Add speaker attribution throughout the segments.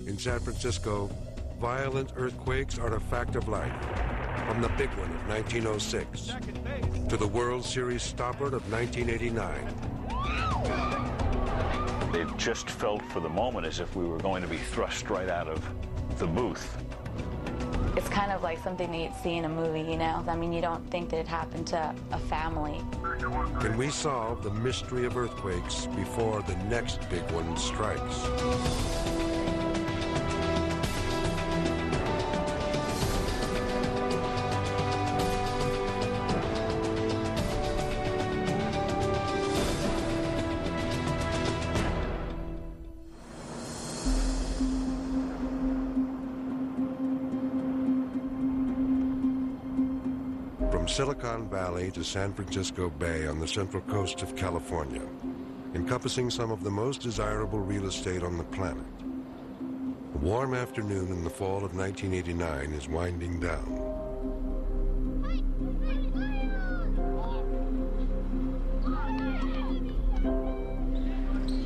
Speaker 1: In San Francisco, violent earthquakes are a fact of life. From the big one of 1906 to the World Series stopper of 1989.
Speaker 2: It just felt for the moment as if we were going to be thrust right out of the booth.
Speaker 3: It's kind of like something that you'd see in a movie, you know? I mean, you don't think that it happened to a family.
Speaker 1: Can we solve the mystery of earthquakes before the next big one strikes? From Silicon Valley to San Francisco Bay on the central coast of California, encompassing some of the most desirable real estate on the planet. A warm afternoon in the fall of 1989 is winding down.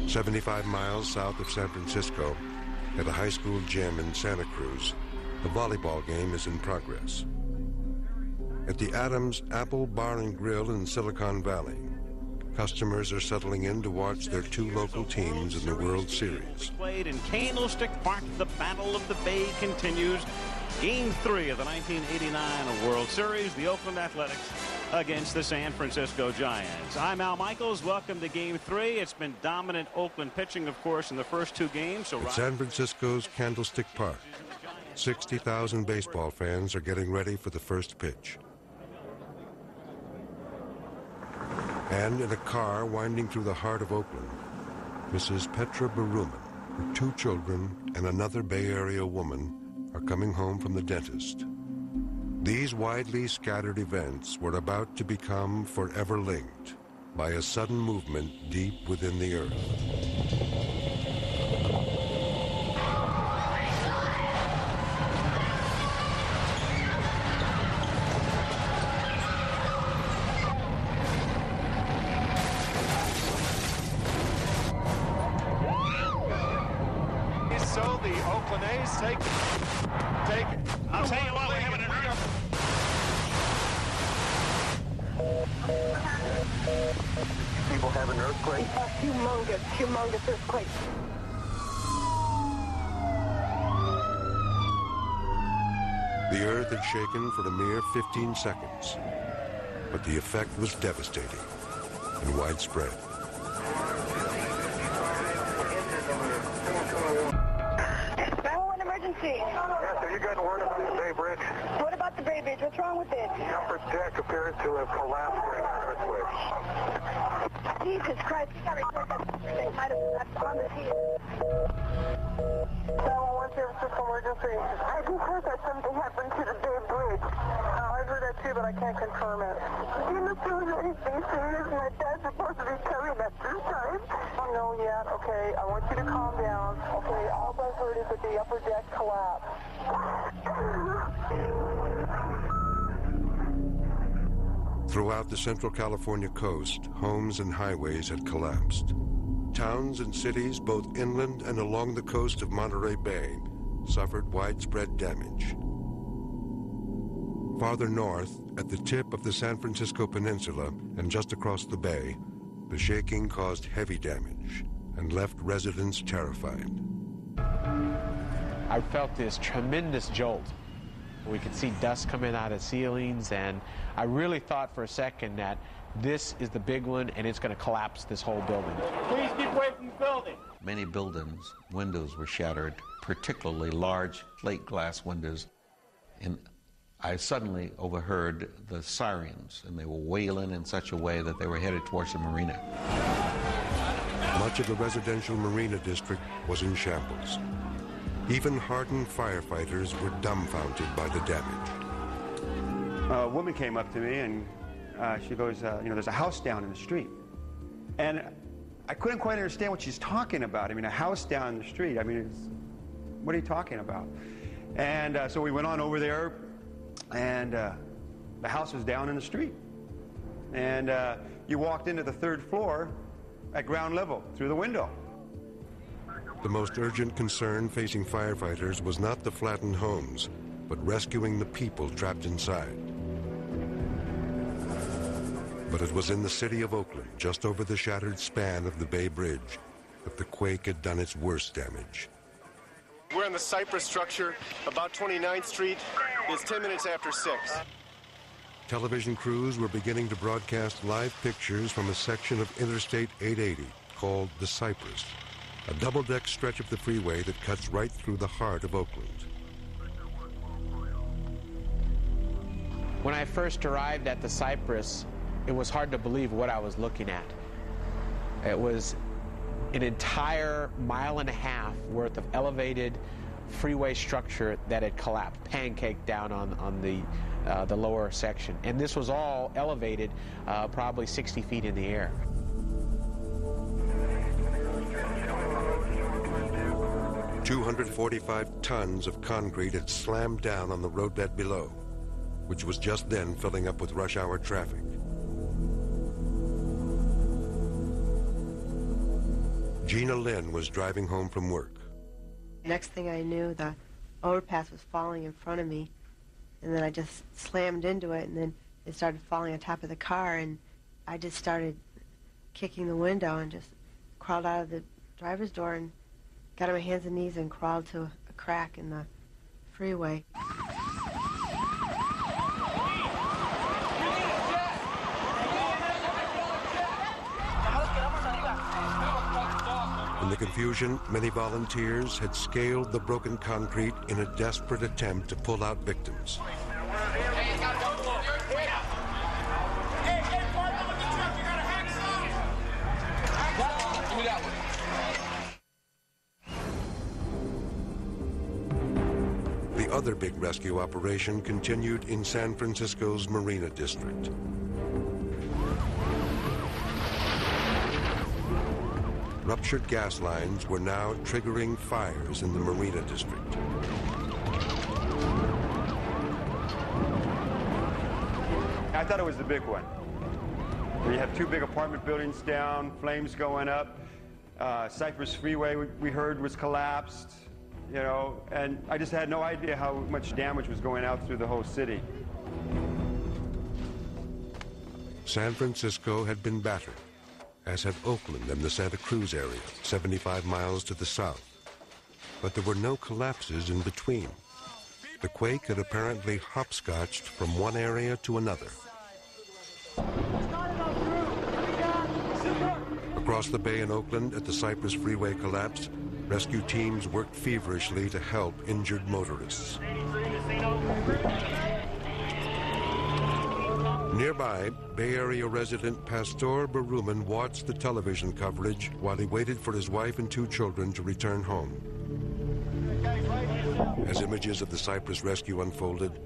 Speaker 1: "75 miles south of San Francisco, at a high school gym in Santa Cruz, a volleyball game is in progress. At the Adams Apple Bar and Grill in Silicon Valley, customers are settling in to watch their two local teams in the World Series.
Speaker 4: Played in Candlestick Park, the Battle of the Bay continues. Game 3 of the 1989 World Series, the Oakland Athletics against the San Francisco Giants. I'm Al Michaels. Welcome to Game 3. It's been dominant Oakland pitching, of course, in the first two games.
Speaker 1: At San Francisco's Candlestick Park, 60,000 baseball fans are getting ready for the first pitch. And in a car winding through the heart of Oakland, Mrs. Petra Baruman, her two children, and another Bay Area woman are coming home from the dentist. These widely scattered events were about to become forever linked by a sudden movement deep within the earth.
Speaker 5: So the Oakland A's take.
Speaker 4: I'll tell you what, we're having an
Speaker 5: People have an earthquake.
Speaker 6: A humongous earthquake.
Speaker 1: The earth had shaken for a mere 15 seconds, but the effect was devastating and widespread.
Speaker 6: Yes,
Speaker 5: have you gotten word about the Bay Bridge?
Speaker 6: what about the Bay Bridge? What's wrong with it?
Speaker 5: The upper deck appears to have collapsed during the earthquake.
Speaker 6: Jesus Christ, you gotta report that. They might have left on the scene. 911 service system emergency. I just heard that something happened to the Bay Bridge. I heard that too, but I can't confirm it. Do you know if there was anything serious? My dad's supposed to be coming at this time. I don't know yet. Okay, I want you to calm down. Okay, all I heard is that the upper deck collapsed.
Speaker 1: Throughout the Central California coast, homes and highways had collapsed. Towns and cities, both inland and along the coast of Monterey Bay, suffered widespread damage. Farther north, at the tip of the San Francisco Peninsula and just across the bay, the shaking caused heavy damage and left residents terrified.
Speaker 7: I felt this tremendous jolt. We could see dust coming out of ceilings, and I really thought for a second that this is the big one and it's going to collapse this whole building.
Speaker 4: Please keep away from the building.
Speaker 8: Many buildings' windows were shattered, particularly large plate glass windows. And I suddenly overheard the sirens, and they were wailing in such a way that they were headed towards the marina.
Speaker 1: Much of the residential marina district was in shambles. Even hardened firefighters were dumbfounded by the damage.
Speaker 9: A woman came up to me and she goes, there's a house down in the street. And I couldn't quite understand what she's talking about. I mean, a house down the street. I mean, what are you talking about? And so we went on over there, and the house was down in the street. And you walked into the third floor at ground level through the window.
Speaker 1: The most urgent concern facing firefighters was not the flattened homes, but rescuing the people trapped inside. But it was in the city of Oakland, just over the shattered span of the Bay Bridge, that the quake had done its worst damage.
Speaker 10: We're in the Cypress structure, about 29th Street. It's 10 minutes after 6.
Speaker 1: Television crews were beginning to broadcast live pictures from a section of Interstate 880 called the Cypress, a double-deck stretch of the freeway that cuts right through the heart of Oakland.
Speaker 7: When I first arrived at the Cypress, it was hard to believe what I was looking at. It was an entire mile and a half worth of elevated freeway structure that had collapsed, pancaked down on the lower section. And this was all elevated probably 60 feet in the air.
Speaker 1: "245 tons of concrete had slammed down on the roadbed below, which was just then filling up with rush hour traffic. Gina Lynn was driving home from work.
Speaker 11: Next thing I knew, the overpass was falling in front of me, and then I just slammed into it, and then it started falling on top of the car, and I just started kicking the window and just crawled out of the driver's door and got on my hands and knees and crawled to a crack in the freeway.
Speaker 1: In the confusion, many volunteers had scaled the broken concrete in a desperate attempt to pull out victims. The other big rescue operation continued in San Francisco's Marina District. Ruptured gas lines were now triggering fires in the Marina District.
Speaker 9: I thought it was the big one. We have two big apartment buildings down, flames going up. Cypress Freeway, we heard, was collapsed, you know, and I just had no idea how much damage was going out through the whole city.
Speaker 1: San Francisco had been battered, as had Oakland and the Santa Cruz area, 75 miles to the south. But there were no collapses in between. The quake had apparently hopscotched from one area to another. Across the bay in Oakland, at the Cypress Freeway collapse, rescue teams worked feverishly to help injured motorists. Nearby, Bay Area resident Pastor Baruman watched the television coverage while he waited for his wife and two children to return home. As images of the Cypress rescue unfolded,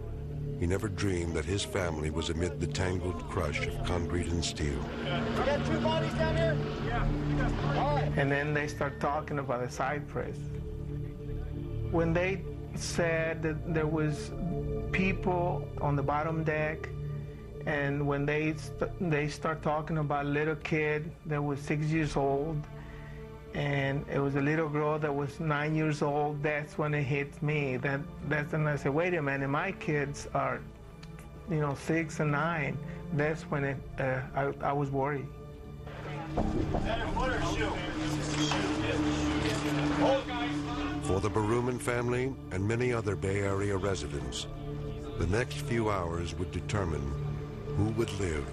Speaker 1: he never dreamed that his family was amid the tangled crush of concrete and steel.
Speaker 12: We got two bodies down here? Yeah. All right. And then they start talking about the Cypress. When they said that there was people on the bottom deck, and when they start talking about a little kid that was 6 years old, and it was a little girl that was 9 years old, that's when it hit me. That's when I said, wait a minute, my kids are, 6 and 9. That's when I was worried.
Speaker 1: For the Baruman family and many other Bay Area residents, the next few hours would determine who would live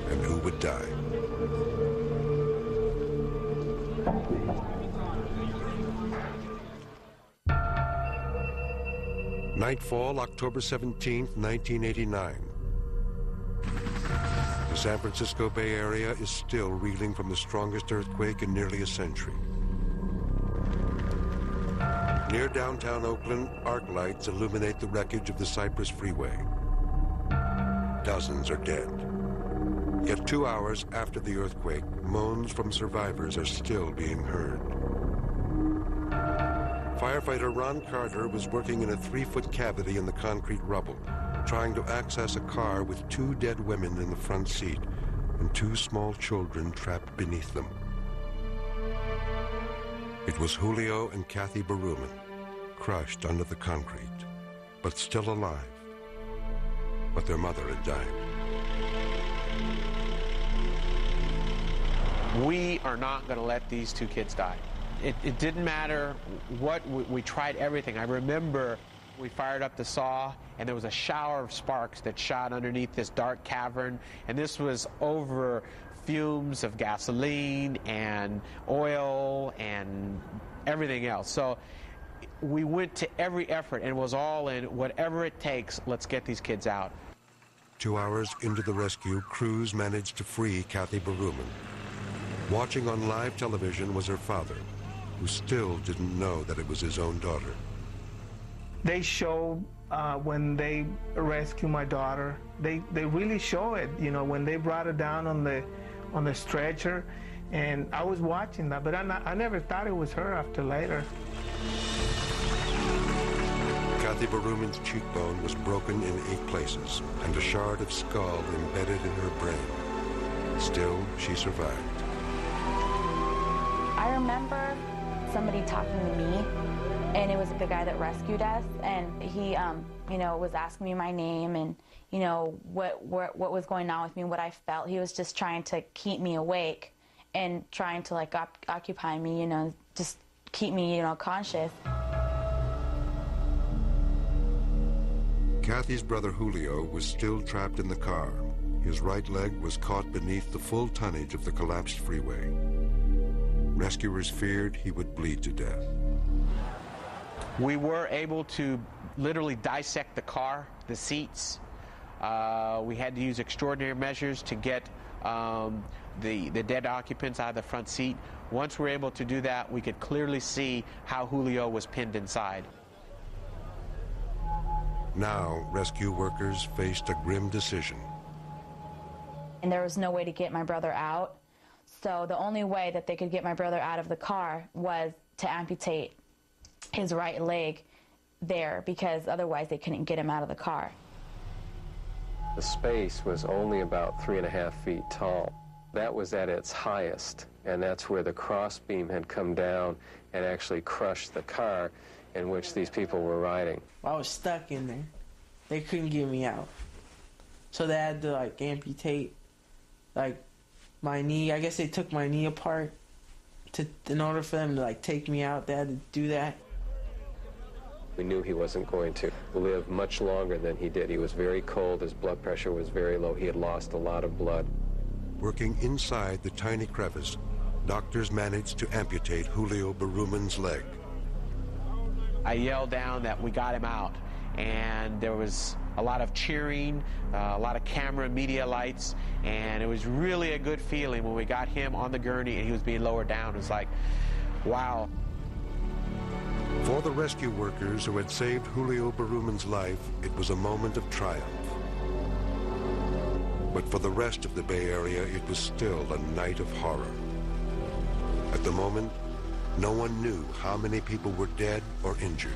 Speaker 1: and who would die. Nightfall, October 17th, 1989. The San Francisco Bay Area is still reeling from the strongest earthquake in nearly a century. Near downtown Oakland, arc lights illuminate the wreckage of the Cypress Freeway. Dozens are dead. Yet 2 hours after the earthquake, moans from survivors are still being heard. Firefighter Ron Carter was working in a 3-foot cavity in the concrete rubble, trying to access a car with 2 dead women in the front seat and 2 small children trapped beneath them. It was Julio and Kathy Berumen, crushed under the concrete, but still alive. But their mother had died.
Speaker 7: We are not going to let these two kids die. It didn't matter what, we tried everything. I remember we fired up the saw, and there was a shower of sparks that shot underneath this dark cavern, and this was over fumes of gasoline and oil and everything else. So we went to every effort, and it was all in, whatever it takes, let's get these kids out.
Speaker 1: 2 hours into the rescue, crews managed to free Kathy Berumen. Watching on live television was her father, who still didn't know that it was his own daughter.
Speaker 12: They showed when they rescued my daughter, they really show it, you know, when they brought her down on the stretcher, and I was watching that, but I never thought it was her after later.
Speaker 1: Kathy Berumen's cheekbone was broken in 8 places, and a shard of skull embedded in her brain. Still, she survived.
Speaker 3: I remember somebody talking to me, and it was the guy that rescued us, and he, you know, was asking me my name and, you know, what was going on with me, what I felt. He was just trying to keep me awake and trying to, like, occupy me, you know, just keep me, you know, conscious.
Speaker 1: Kathy's brother Julio was still trapped in the car. His right leg was caught beneath the full tonnage of the collapsed freeway. Rescuers feared he would bleed to death.
Speaker 7: We were able to literally dissect the car, the seats. We had to use extraordinary measures to get the dead occupants out of the front seat. Once we were able to do that, we could clearly see how Julio was pinned inside.
Speaker 1: Now, rescue workers faced a grim decision.
Speaker 3: And there was no way to get my brother out. So the only way that they could get my brother out of the car was to amputate his right leg there, because otherwise they couldn't get him out of the car.
Speaker 13: The space was only about 3.5 feet tall. That was at its highest, and that's where the crossbeam had come down and actually crushed the car in which these people were riding.
Speaker 14: I was stuck in there. They couldn't get me out. So they had to, like, amputate, like, my knee. I guess they took my knee apart in order for them to, like, take me out. They had to do that.
Speaker 13: We knew he wasn't going to live much longer than he did. He was very cold. His blood pressure was very low. He had lost a lot of blood.
Speaker 1: Working inside the tiny crevice, doctors managed to amputate Julio Berumen's leg.
Speaker 7: I yelled down that we got him out, and there was a lot of cheering, a lot of camera and media lights, and it was really a good feeling when we got him on the gurney and he was being lowered down. It was like, wow.
Speaker 1: For the rescue workers who had saved Julio Berumen's life, it was a moment of triumph. But for the rest of the Bay Area, it was still a night of horror. At the moment, no one knew how many people were dead or injured.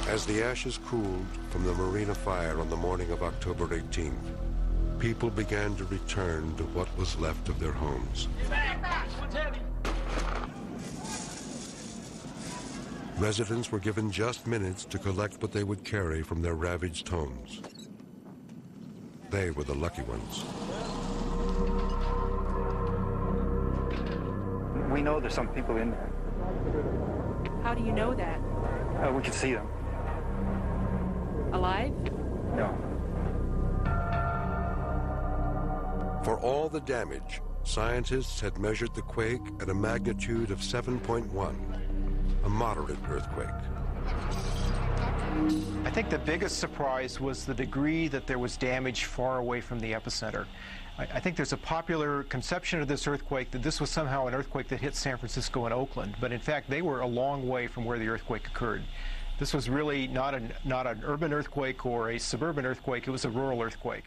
Speaker 1: As the ashes cooled from the Marina fire on the morning of October 18th, people began to return to what was left of their homes. Residents were given just minutes to collect what they would carry from their ravaged homes. They were the lucky ones.
Speaker 9: We know there's some people in there.
Speaker 15: How do you know that?
Speaker 9: We can see them.
Speaker 15: Alive?
Speaker 9: No.
Speaker 1: For all the damage, scientists had measured the quake at a magnitude of 7.1, a moderate earthquake.
Speaker 16: I think the biggest surprise was the degree that there was damage far away from the epicenter. I think there's a popular conception of this earthquake that this was somehow an earthquake that hit San Francisco and Oakland, but in fact they were a long way from where the earthquake occurred. This was really not an urban earthquake or a suburban earthquake, it was a rural earthquake.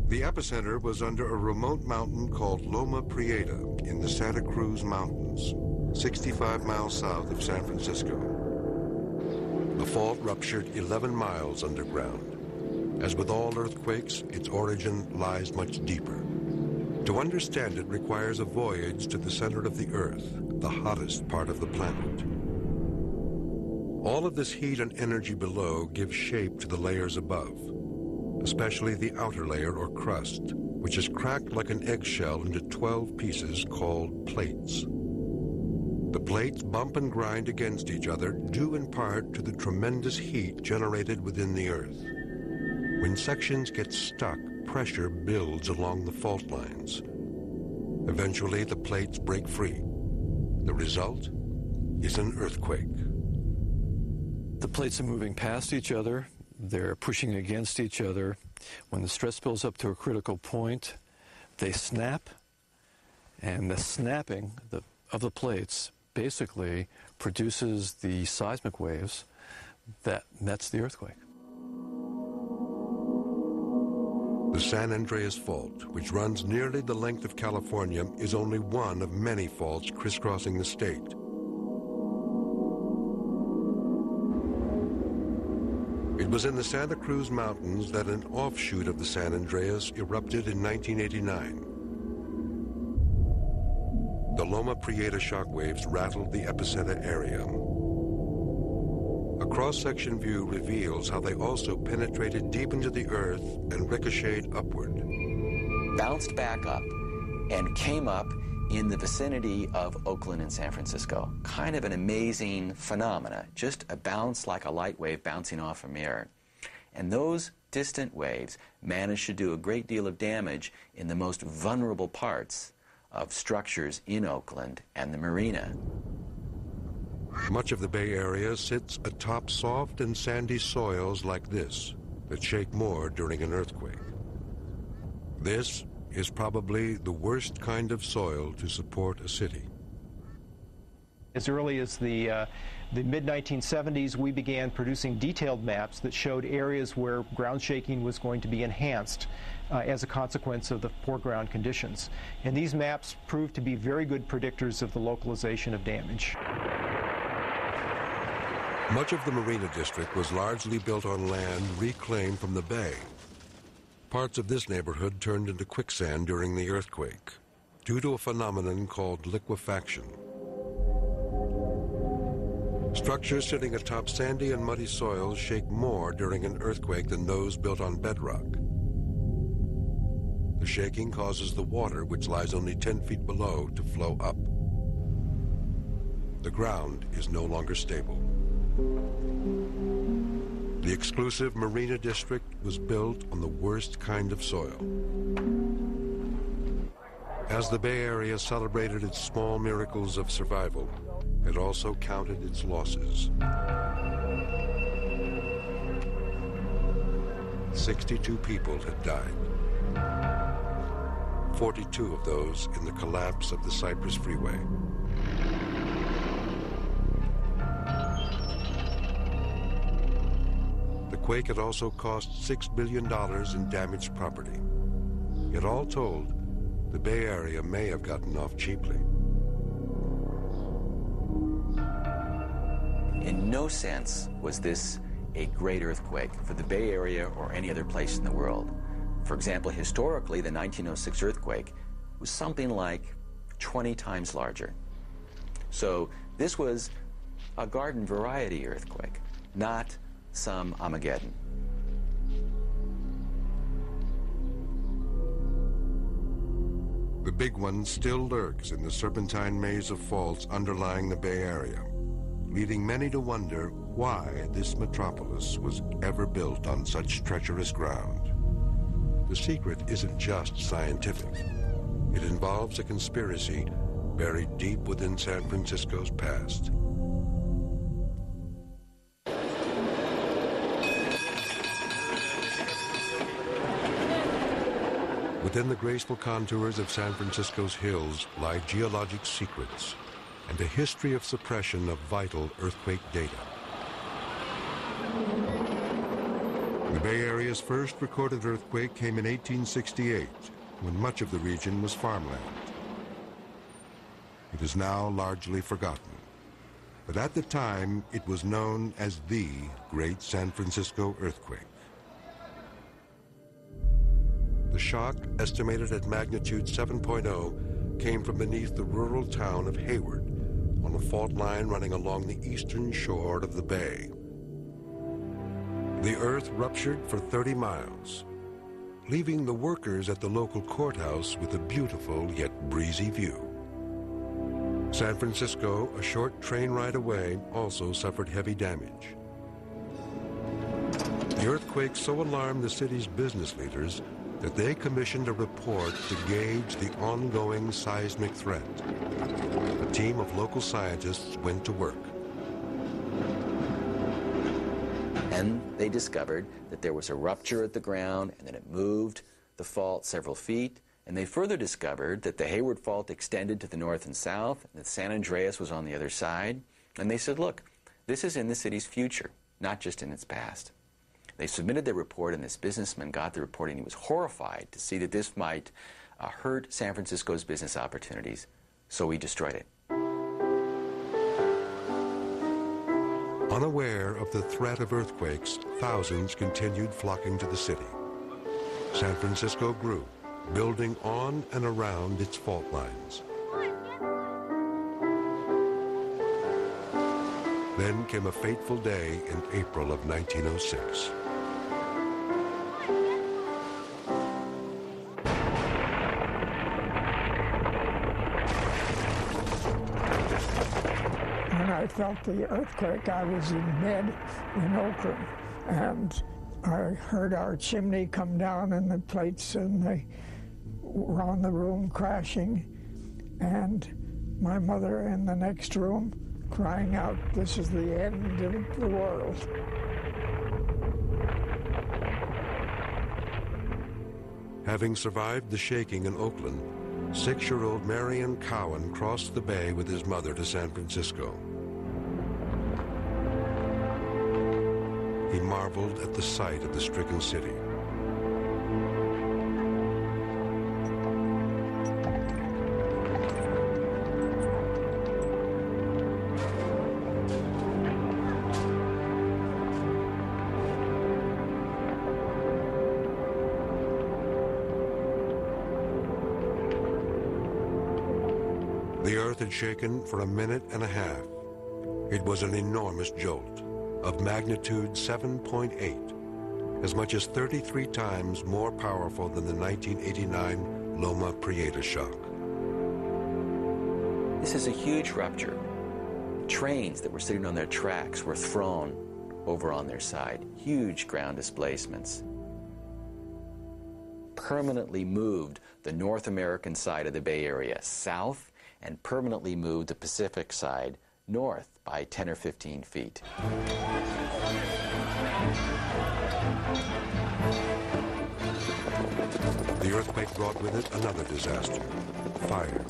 Speaker 1: The epicenter was under a remote mountain called Loma Prieta in the Santa Cruz Mountains, 65 miles south of San Francisco. The fault ruptured 11 miles underground. As with all earthquakes, its origin lies much deeper. To understand it requires a voyage to the center of the Earth, the hottest part of the planet. All of this heat and energy below gives shape to the layers above, especially the outer layer or crust, which is cracked like an eggshell into 12 pieces called plates. The plates bump and grind against each other due in part to the tremendous heat generated within the Earth. When sections get stuck, pressure builds along the fault lines. Eventually, the plates break free. The result is an earthquake.
Speaker 17: The plates are moving past each other. They're pushing against each other. When the stress builds up to a critical point, they snap, and the snapping of the plates basically produces the seismic waves that's the earthquake.
Speaker 1: The San Andreas Fault, which runs nearly the length of California, is only one of many faults crisscrossing the state. It was in the Santa Cruz Mountains that an offshoot of the San Andreas erupted in 1989. The Loma Prieta shockwaves rattled the epicenter area. A cross-section view reveals how they also penetrated deep into the earth and ricocheted upward.
Speaker 18: Bounced back up and came up in the vicinity of Oakland and San Francisco. Kind of an amazing phenomena, just a bounce like a light wave bouncing off a mirror. And those distant waves managed to do a great deal of damage in the most vulnerable parts of structures in Oakland and the marina.
Speaker 1: Much of the Bay Area sits atop soft and sandy soils like this that shake more during an earthquake. This is probably the worst kind of soil to support a city.
Speaker 16: As early as the mid-1970s, we began producing detailed maps that showed areas where ground shaking was going to be enhanced as a consequence of the poor ground conditions. And these maps proved to be very good predictors of the localization of damage.
Speaker 1: Much of the Marina District was largely built on land reclaimed from the bay. Parts of this neighborhood turned into quicksand during the earthquake, due to a phenomenon called liquefaction. Structures sitting atop sandy and muddy soils shake more during an earthquake than those built on bedrock. The shaking causes the water, which lies only 10 feet below, to flow up. The ground is no longer stable. The exclusive Marina District was built on the worst kind of soil. As the Bay Area celebrated its small miracles of survival, it also counted its losses. 62 people had died. 42 of those in the collapse of the Cypress Freeway. The quake had also cost $6 billion in damaged property. Yet all told, the Bay Area may have gotten off cheaply.
Speaker 18: In no sense was this a great earthquake for the Bay Area or any other place in the world. For example, historically, the 1906 earthquake was something like 20 times larger. So this was a garden variety earthquake, not some Armageddon.
Speaker 1: The big one still lurks in the serpentine maze of faults underlying the Bay Area, leading many to wonder why this metropolis was ever built on such treacherous ground. The secret isn't just scientific. It involves a conspiracy buried deep within San Francisco's past. Within the graceful contours of San Francisco's hills lie geologic secrets and a history of suppression of vital earthquake data. The Bay Area's first recorded earthquake came in 1868, when much of the region was farmland. It is now largely forgotten, but at the time it was known as the Great San Francisco Earthquake. The shock, estimated at magnitude 7.0, came from beneath the rural town of Hayward, on a fault line running along the eastern shore of the bay. The earth ruptured for 30 miles, leaving the workers at the local courthouse with a beautiful yet breezy view. San Francisco, a short train ride away, also suffered heavy damage. The earthquake so alarmed the city's business leaders that they commissioned a report to gauge the ongoing seismic threat. A team of local scientists went to work.
Speaker 18: And they discovered that there was a rupture at the ground and that it moved the fault several feet. And they further discovered that the Hayward Fault extended to the north and south, and that San Andreas was on the other side. And they said, look, this is in the city's future, not just in its past. They submitted their report, and this businessman got the report, and he was horrified to see that this might hurt San Francisco's business opportunities, so he destroyed it.
Speaker 1: Unaware of the threat of earthquakes, thousands continued flocking to the city. San Francisco grew, building on and around its fault lines. Then came a fateful day in April of 1906.
Speaker 19: When I felt the earthquake, I was in bed in Oakland, and I heard our chimney come down and the plates and they were on the room crashing, and my mother in the next room crying out, "This is the end of the world."
Speaker 1: Having survived the shaking in Oakland, 6-year-old Marion Cowan crossed the bay with his mother to San Francisco. He marveled at the sight of the stricken city. The earth had shaken for a minute and a half. It was an enormous jolt of magnitude 7.8, as much as 33 times more powerful than the 1989 Loma Prieta shock.
Speaker 18: This is a huge rupture. Trains that were sitting on their tracks were thrown over on their side. Huge ground displacements. Permanently moved the North American side of the Bay Area south, and permanently moved the Pacific side north by 10 or 15 feet.
Speaker 1: The earthquake brought with it another disaster: fire.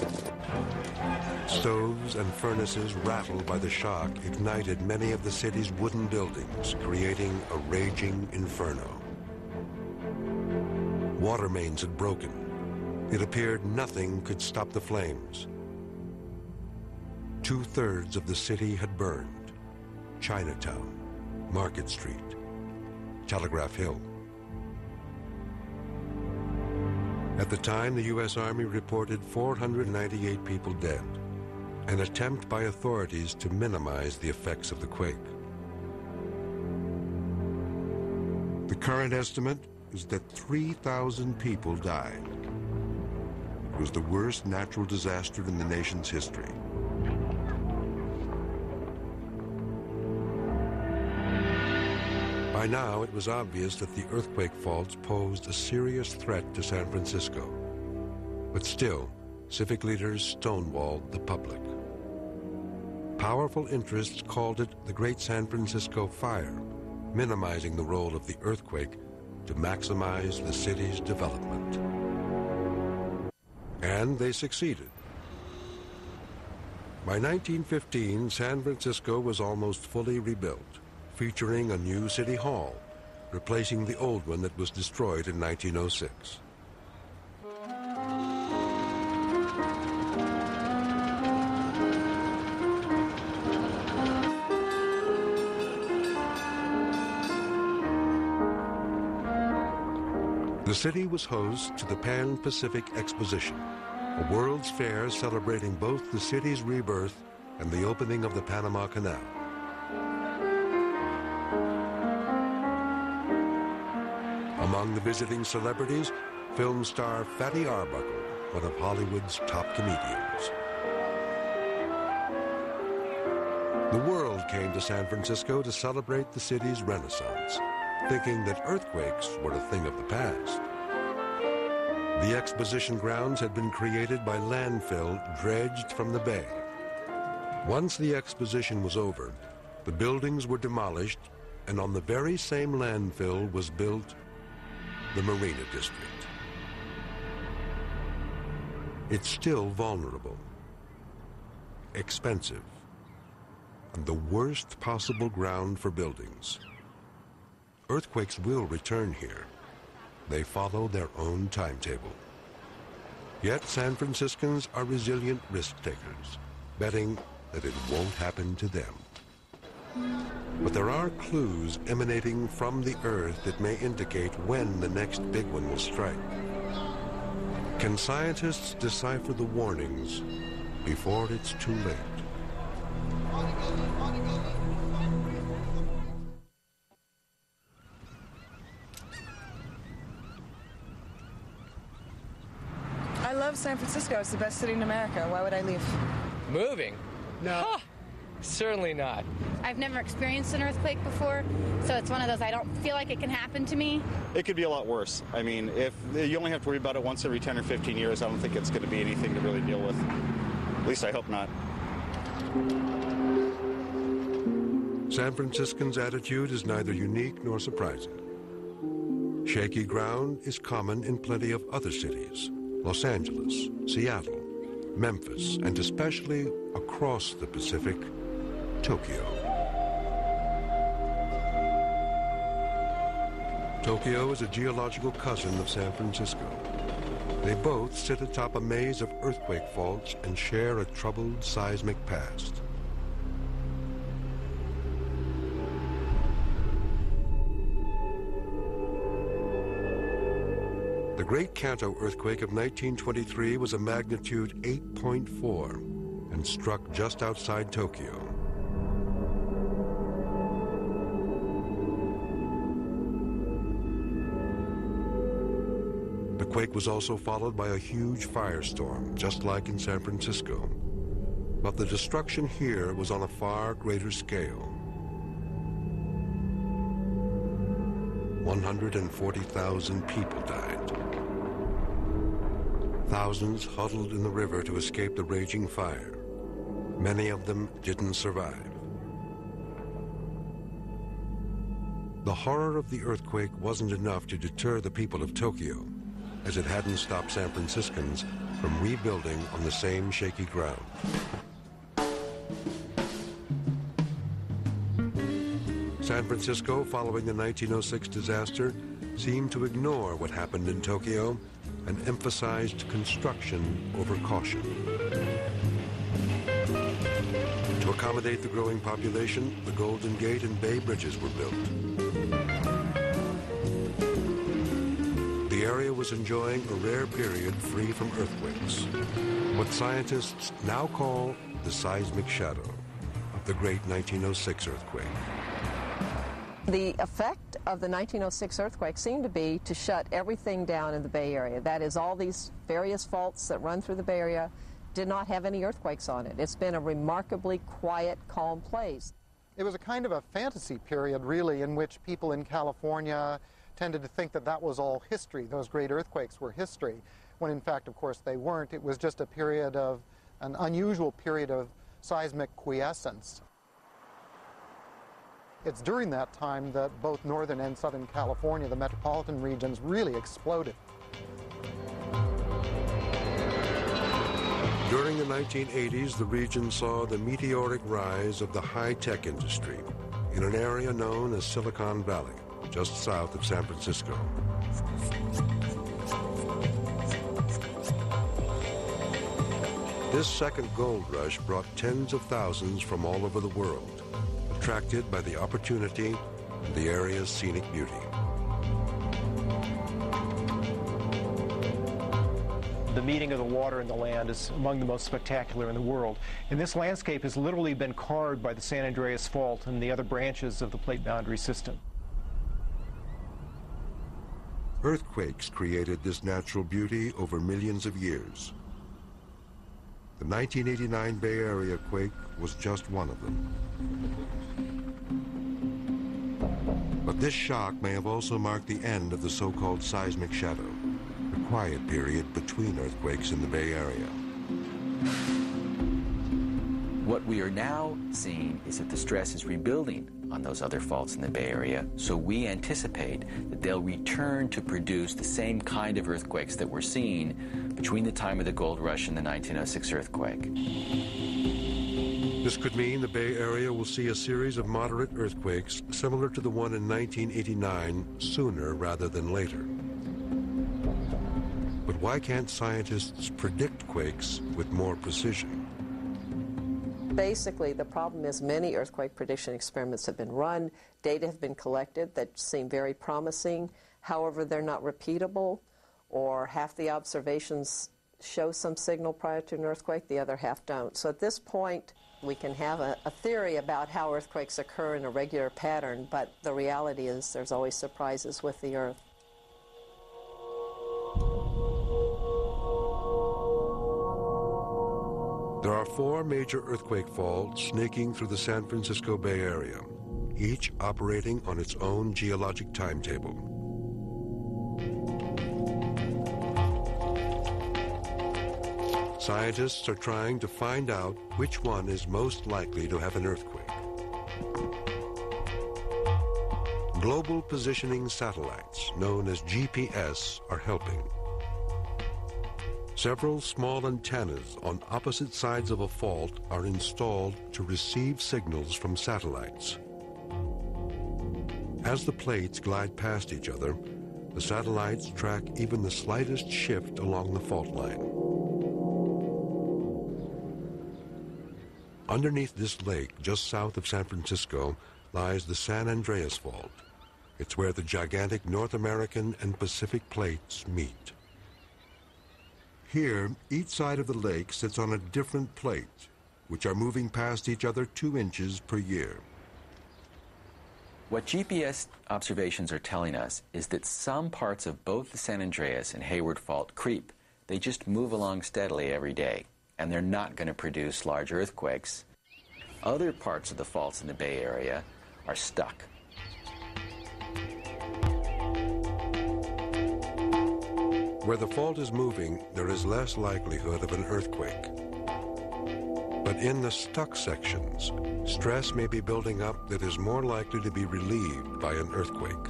Speaker 1: Stoves and furnaces rattled by the shock ignited many of the city's wooden buildings, creating a raging inferno. Water mains had broken. It appeared nothing could stop the flames. 2/3 of the city had burned: Chinatown, Market Street, Telegraph Hill. At the time, the U.S. Army reported 498 people dead, an attempt by authorities to minimize the effects of the quake. The current estimate is that 3,000 people died. It was the worst natural disaster in the nation's history. By now, it was obvious that the earthquake faults posed a serious threat to San Francisco. But still, civic leaders stonewalled the public. Powerful interests called it the Great San Francisco Fire, minimizing the role of the earthquake to maximize the city's development. And they succeeded. By 1915, San Francisco was almost fully rebuilt, featuring a new city hall, replacing the old one that was destroyed in 1906. The city was host to the Pan-Pacific Exposition, a world's fair celebrating both the city's rebirth and the opening of the Panama Canal. Among the visiting celebrities, film star Fatty Arbuckle, one of Hollywood's top comedians. The world came to San Francisco to celebrate the city's renaissance, thinking that earthquakes were a thing of the past. The exposition grounds had been created by landfill dredged from the bay. Once the exposition was over, the buildings were demolished, and on the very same landfill was built the Marina District. It's still vulnerable, expensive, and the worst possible ground for buildings. Earthquakes will return here. They follow their own timetable. Yet San Franciscans are resilient risk takers, betting that it won't happen to them. But there are clues emanating from the earth that may indicate when the next big one will strike. Can scientists decipher the warnings before it's too late?
Speaker 20: I love San Francisco. It's the best city in America. Why would I leave?
Speaker 21: Moving? No. Huh. Certainly not.
Speaker 22: I've never experienced an earthquake before, so it's one of those I don't feel like it can happen to me.
Speaker 23: It could be a lot worse. I mean, if you only have to worry about it once every 10 or 15 years, I don't think it's going to be anything to really deal with. At least I hope not.
Speaker 1: San Franciscans' attitude is neither unique nor surprising. Shaky ground is common in plenty of other cities: Los Angeles, Seattle, Memphis, and especially across the Pacific, Tokyo. Tokyo is a geological cousin of San Francisco. They both sit atop a maze of earthquake faults and share a troubled seismic past. The Great Kanto earthquake of 1923 was a magnitude 8.4 and struck just outside Tokyo. The quake was also followed by a huge firestorm, just like in San Francisco. But the destruction here was on a far greater scale. 140,000 people died. Thousands huddled in the river to escape the raging fire. Many of them didn't survive. The horror of the earthquake wasn't enough to deter the people of Tokyo, as it hadn't stopped San Franciscans from rebuilding on the same shaky ground. San Francisco, following the 1906 disaster, seemed to ignore what happened in Tokyo and emphasized construction over caution. To accommodate the growing population, the Golden Gate and Bay Bridges were built. The area was enjoying a rare period free from earthquakes, what scientists now call the seismic shadow of the great 1906 earthquake.
Speaker 24: The effect of the 1906 earthquake seemed to be to shut everything down in the Bay Area. That is, all these various faults that run through the Bay Area did not have any earthquakes on it. It's been a remarkably quiet, calm place.
Speaker 25: It was a kind of a fantasy period, really, in which people in California tended to think that that was all history. Those great earthquakes were history, when in fact, of course, they weren't. It was just a period of, an unusual period of seismic quiescence. It's during that time that both northern and southern California, the metropolitan regions, really exploded.
Speaker 1: During the 1980s, the region saw the meteoric rise of the high-tech industry in an area known as Silicon Valley, just south of San Francisco. This second gold rush brought tens of thousands from all over the world, attracted by the opportunity and the area's scenic beauty.
Speaker 16: meeting of the water and the land is among the most spectacular in the world. And this landscape has literally been carved by the San Andreas Fault and the other branches of the plate boundary system.
Speaker 1: Earthquakes created this natural beauty over millions of years. The 1989 Bay Area quake was just one of them. But this shock may have also marked the end of the so-called seismic shadow, the quiet period between earthquakes in the Bay Area.
Speaker 18: What we are now seeing is that the stress is rebuilding on those other faults in the Bay Area, so we anticipate that they'll return to produce the same kind of earthquakes that we're seeing between the time of the gold rush and the 1906 earthquake.
Speaker 1: This could mean the Bay Area will see a series of moderate earthquakes similar to the one in 1989 sooner rather than later. But why can't scientists predict quakes with more precision?
Speaker 24: Basically, the problem is many earthquake prediction experiments have been run, data have been collected that seem very promising. However, they're not repeatable, or half the observations show some signal prior to an earthquake, the other half don't. So at this point, we can have a theory about how earthquakes occur in a regular pattern, but the reality is there's always surprises with the Earth.
Speaker 1: There are 4 major earthquake faults snaking through the San Francisco Bay Area, each operating on its own geologic timetable. Scientists are trying to find out which one is most likely to have an earthquake. Global positioning satellites, known as GPS, are helping. Several small antennas on opposite sides of a fault are installed to receive signals from satellites. As the plates glide past each other, the satellites track even the slightest shift along the fault line. Underneath this lake, just south of San Francisco, lies the San Andreas Fault. It's where the gigantic North American and Pacific plates meet. Here, each side of the lake sits on a different plate, which are moving past each other 2 inches per year.
Speaker 18: What GPS observations are telling us is that some parts of both the San Andreas and Hayward Fault creep. They just move along steadily every day, and they're not going to produce large earthquakes. Other parts of the faults in the Bay Area are stuck.
Speaker 1: Where the fault is moving, there is less likelihood of an earthquake. But in the stuck sections, stress may be building up that is more likely to be relieved by an earthquake.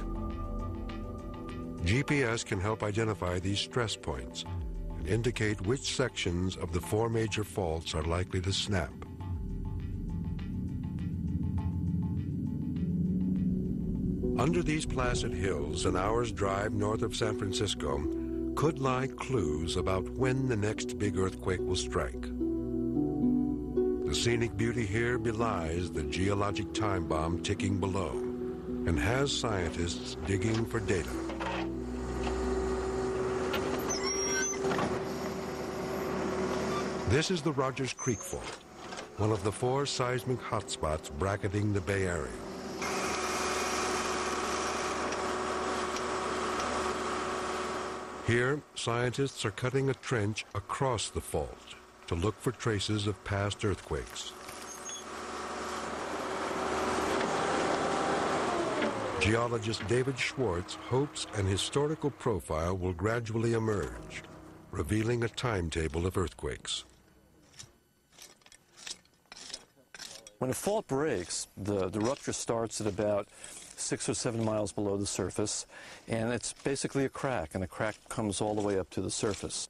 Speaker 1: GPS can help identify these stress points and indicate which sections of the 4 major faults are likely to snap. Under these placid hills, an hour's drive north of San Francisco, could lie clues about when the next big earthquake will strike. The scenic beauty here belies the geologic time bomb ticking below and has scientists digging for data. This is the Rogers Creek Fault, one of the 4 seismic hotspots bracketing the Bay Area. Here, scientists are cutting a trench across the fault to look for traces of past earthquakes. Geologist David Schwartz hopes an historical profile will gradually emerge, revealing a timetable of earthquakes.
Speaker 17: When a fault breaks, the rupture starts at about 6 or 7 miles below the surface, and it's basically a crack, and the crack comes all the way up to the surface.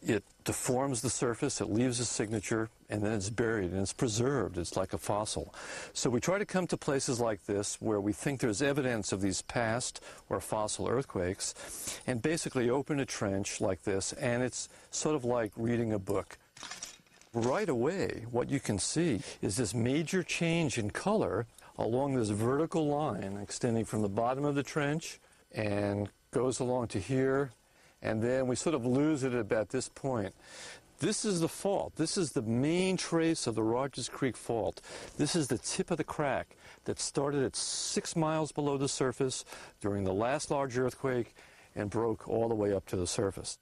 Speaker 17: It deforms the surface, it leaves a signature, and then it's buried, and it's preserved. It's like a fossil. So we try to come to places like this where we think there's evidence of these past or fossil earthquakes, and basically open a trench like this, and it's sort of like reading a book. Right away, what you can see is this major change in color along this vertical line extending from the bottom of the trench and goes along to here and then we sort of lose it at about this point. This is the fault. This is the main trace of the Rogers Creek Fault. This is the tip of the crack that started at 6 miles below the surface during the last large earthquake and broke all the way up to the surface.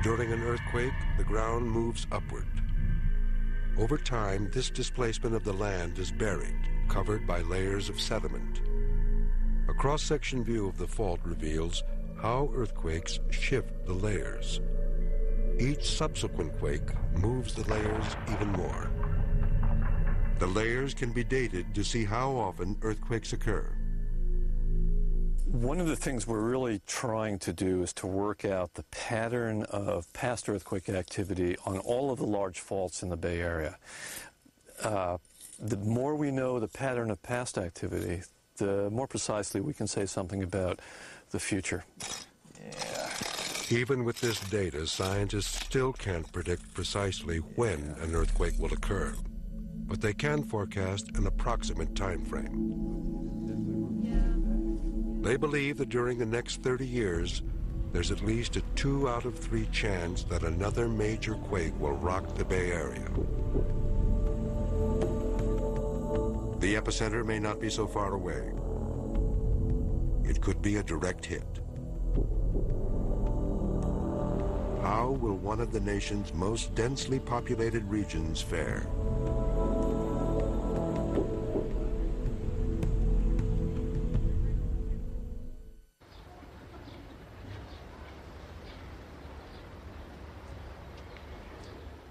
Speaker 1: During an earthquake, the ground moves upward. Over time, this displacement of the land is buried, covered by layers of sediment. A cross-section view of the fault reveals how earthquakes shift the layers. Each subsequent quake moves the layers even more. The layers can be dated to see how often earthquakes occur.
Speaker 17: One of the things we're really trying to do is to work out the pattern of past earthquake activity on all of the large faults in the Bay Area. The more we know the pattern of past activity, the more precisely we can say something about the future.
Speaker 1: Even with this data, scientists still can't predict precisely when an earthquake will occur, but they can forecast an approximate time frame. They believe that during the next 30 years, there's at least a 2 out of 3 chance that another major quake will rock the Bay Area. The epicenter may not be so far away. It could be a direct hit. How will one of the nation's most densely populated regions fare?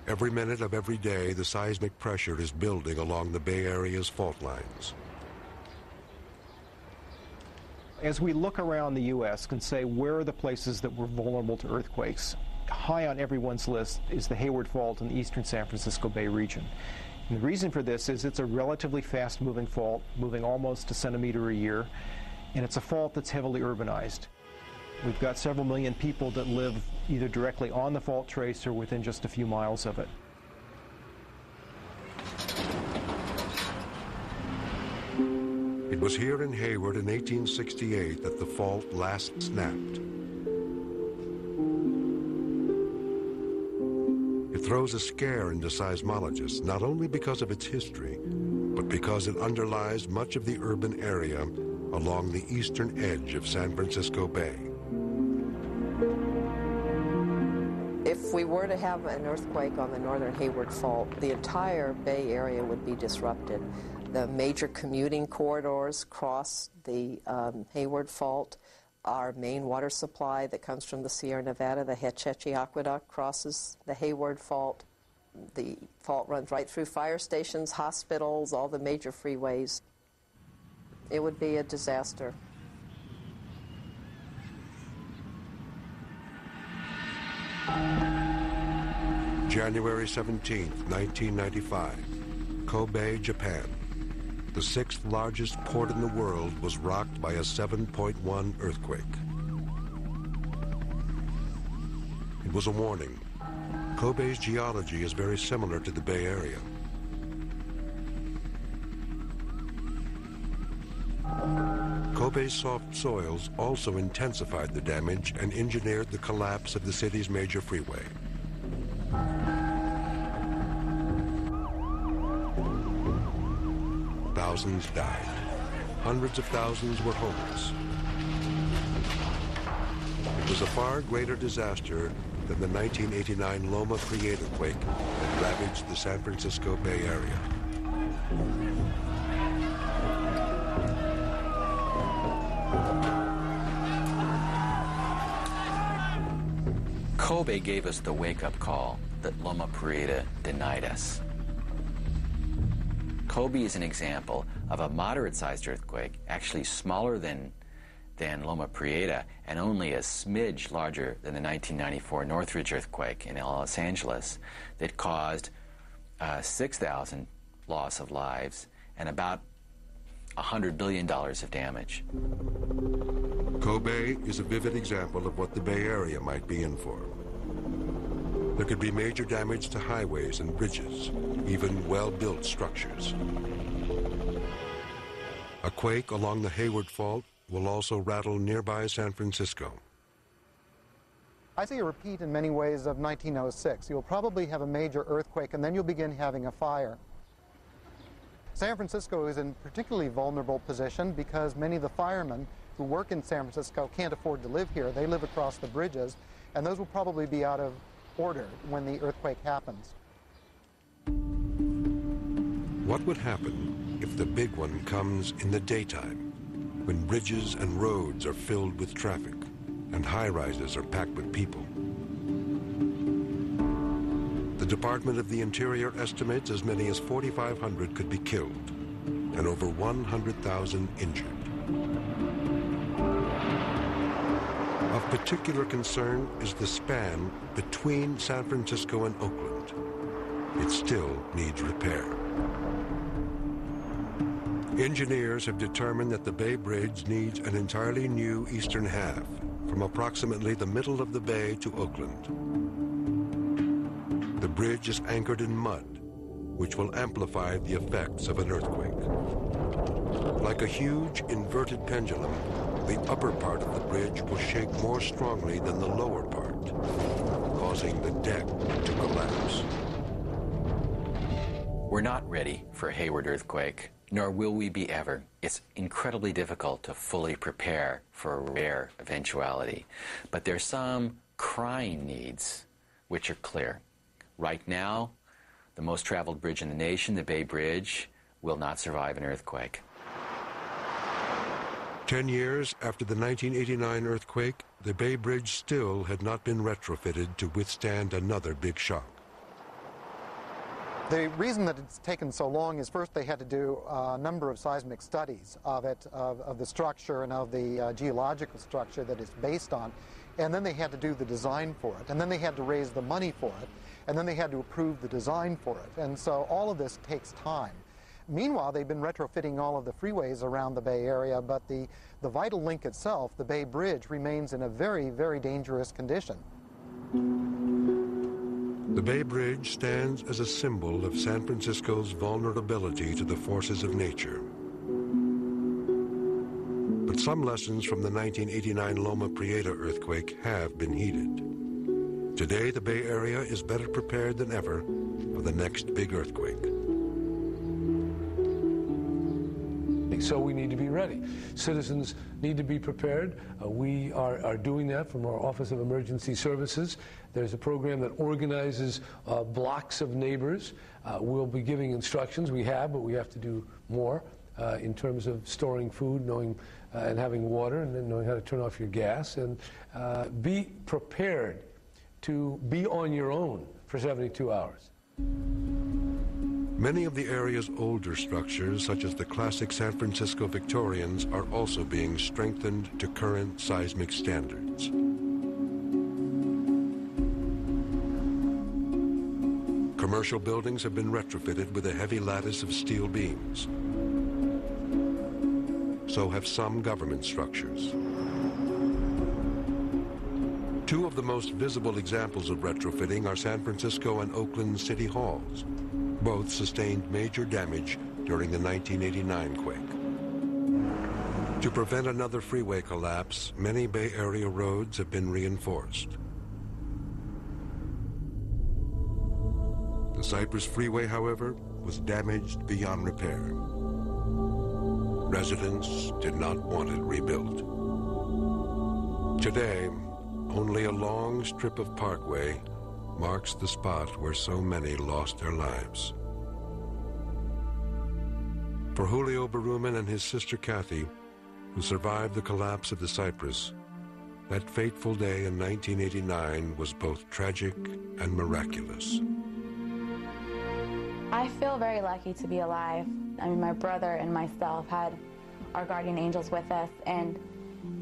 Speaker 1: Every minute of every day, the seismic pressure is building along the Bay Area's fault lines.
Speaker 16: As we look around the U.S. and say, where are the places that were vulnerable to earthquakes? High on everyone's list is the Hayward Fault in the eastern San Francisco Bay region. And the reason for this is it's a relatively fast-moving fault, moving almost a centimeter a year, and it's a fault that's heavily urbanized. We've got several million people that live either directly on the fault trace or within just a few miles of it.
Speaker 1: It was here in Hayward in 1868 that the fault last snapped. It throws a scare into seismologists, not only because of its history, but because it underlies much of the urban area along the eastern edge of San Francisco Bay.
Speaker 24: If we were to have an earthquake on the northern Hayward Fault, the entire Bay Area would be disrupted. The major commuting corridors cross the Hayward Fault. Our main water supply that comes from the Sierra Nevada, the Hetch Hetchy Aqueduct, crosses the Hayward Fault. The fault runs right through fire stations, hospitals, all the major freeways. It would be a disaster.
Speaker 1: January 17, 1995, Kobe, Japan. The 6th largest port in the world was rocked by a 7.1 earthquake. It was a warning. Kobe's geology is very similar to the Bay Area. Kobe's soft soils also intensified the damage and engineered the collapse of the city's major freeway. Thousands died. Hundreds of thousands were homeless. It was a far greater disaster than the 1989 Loma Prieta quake that ravaged the San Francisco Bay Area.
Speaker 18: Kobe gave us the wake-up call that Loma Prieta denied us. Kobe is an example of a moderate-sized earthquake, actually smaller than Loma Prieta and only a smidge larger than the 1994 Northridge earthquake in Los Angeles that caused 6,000 loss of lives and about $100 billion of damage.
Speaker 1: Kobe is a vivid example of what the Bay Area might be in for. There could be major damage to highways and bridges, even well-built structures. A quake along the Hayward Fault will also rattle nearby San Francisco.
Speaker 25: I see a repeat in many ways of 1906. You'll probably have a major earthquake, and then you'll begin having a fire. San Francisco is in a particularly vulnerable position because many of the firemen who work in San Francisco can't afford to live here. They live across the bridges, and those will probably be out of order when the earthquake happens.
Speaker 1: What would happen if the big one comes in the daytime, when bridges and roads are filled with traffic and high-rises are packed with people? The Department of the Interior estimates as many as 4,500 could be killed and over 100,000 injured. Of particular concern is the span between San Francisco and Oakland. It still needs repair. Engineers have determined that the Bay Bridge needs an entirely new eastern half, from approximately the middle of the bay to Oakland. The bridge is anchored in mud, which will amplify the effects of an earthquake. Like a huge inverted pendulum, the upper part of the bridge will shake more strongly than the lower part, causing the deck to collapse.
Speaker 18: We're not ready for a Hayward earthquake, nor will we be ever. It's incredibly difficult to fully prepare for a rare eventuality. But there's some crying needs which are clear. Right now, the most traveled bridge in the nation, the Bay Bridge, will not survive an earthquake.
Speaker 1: 10 years after the 1989 earthquake, the Bay Bridge still had not been retrofitted to withstand another big shock.
Speaker 25: The reason that it's taken so long is first they had to do a number of seismic studies of it, of the structure and of the geological structure that it's based on. And then they had to do the design for it. And then they had to raise the money for it. And then they had to approve the design for it. And so all of this takes time. Meanwhile, they've been retrofitting all of the freeways around the Bay Area, but the vital link itself, the Bay Bridge, remains in a very, very dangerous condition.
Speaker 1: The Bay Bridge stands as a symbol of San Francisco's vulnerability to the forces of nature. But some lessons from the 1989 Loma Prieta earthquake have been heeded. Today, the Bay Area is better prepared than ever for the next big earthquake.
Speaker 2: So we need to be ready. Citizens need to be prepared. We are doing that from our Office of Emergency Services. There's a program that organizes blocks of neighbors. We'll be giving instructions. We have, but we have to do more in terms of storing food, knowing and having water, and then knowing how to turn off your gas, and be prepared to be on your own for 72 hours.
Speaker 1: Many of the area's older structures, such as the classic San Francisco Victorians, are also being strengthened to current seismic standards. Commercial buildings have been retrofitted with a heavy lattice of steel beams. So have some government structures. Two of the most visible examples of retrofitting are San Francisco and Oakland city halls. Both sustained major damage during the 1989 quake. To prevent another freeway collapse, many Bay Area roads have been reinforced. The Cypress Freeway, however, was damaged beyond repair. Residents did not want it rebuilt. Today, only a long strip of parkway marks the spot where so many lost their lives. For Julio Berumen and his sister Kathy, who survived the collapse of the Cypress, that fateful day in 1989 was both tragic and miraculous.
Speaker 3: I feel very lucky to be alive. I mean, my brother and myself had our guardian angels with us, and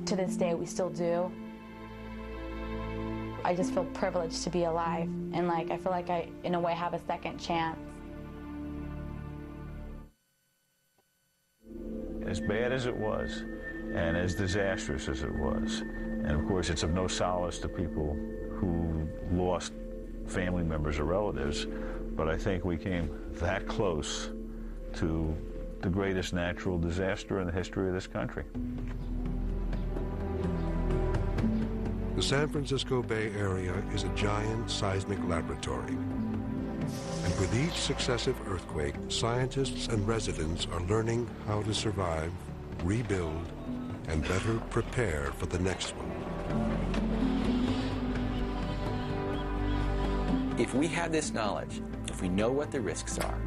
Speaker 3: to this day we still do. I just feel privileged to be alive, and I feel like I, in a way, have a second chance.
Speaker 4: As bad as it was, and as disastrous as it was, and of course it's of no solace to people who lost family members or relatives, but I think we came that close to the greatest natural disaster in the history of this country.
Speaker 1: The The San Francisco Bay Area is a giant seismic laboratory. And with each successive earthquake, scientists and residents are learning how to survive, rebuild, and better prepare for the next one.
Speaker 18: If we have this knowledge, if we know what the risks are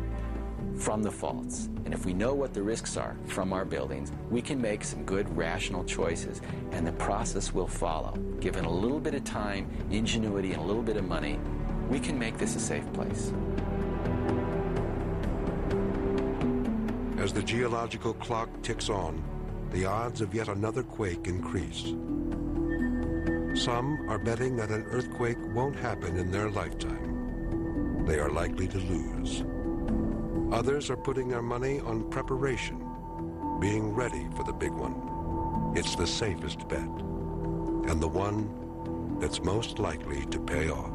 Speaker 18: from the faults, and if we know what the risks are from our buildings, we can make some good, rational choices, and the process will follow. Given a little bit of time, ingenuity, and a little bit of money, we can make this a safe place.
Speaker 1: As the geological clock ticks on, the odds of yet another quake increase. Some are betting that an earthquake won't happen in their lifetime. They are likely to lose. Others are putting their money on preparation, being ready for the big one. It's the safest bet, and the one that's most likely to pay off.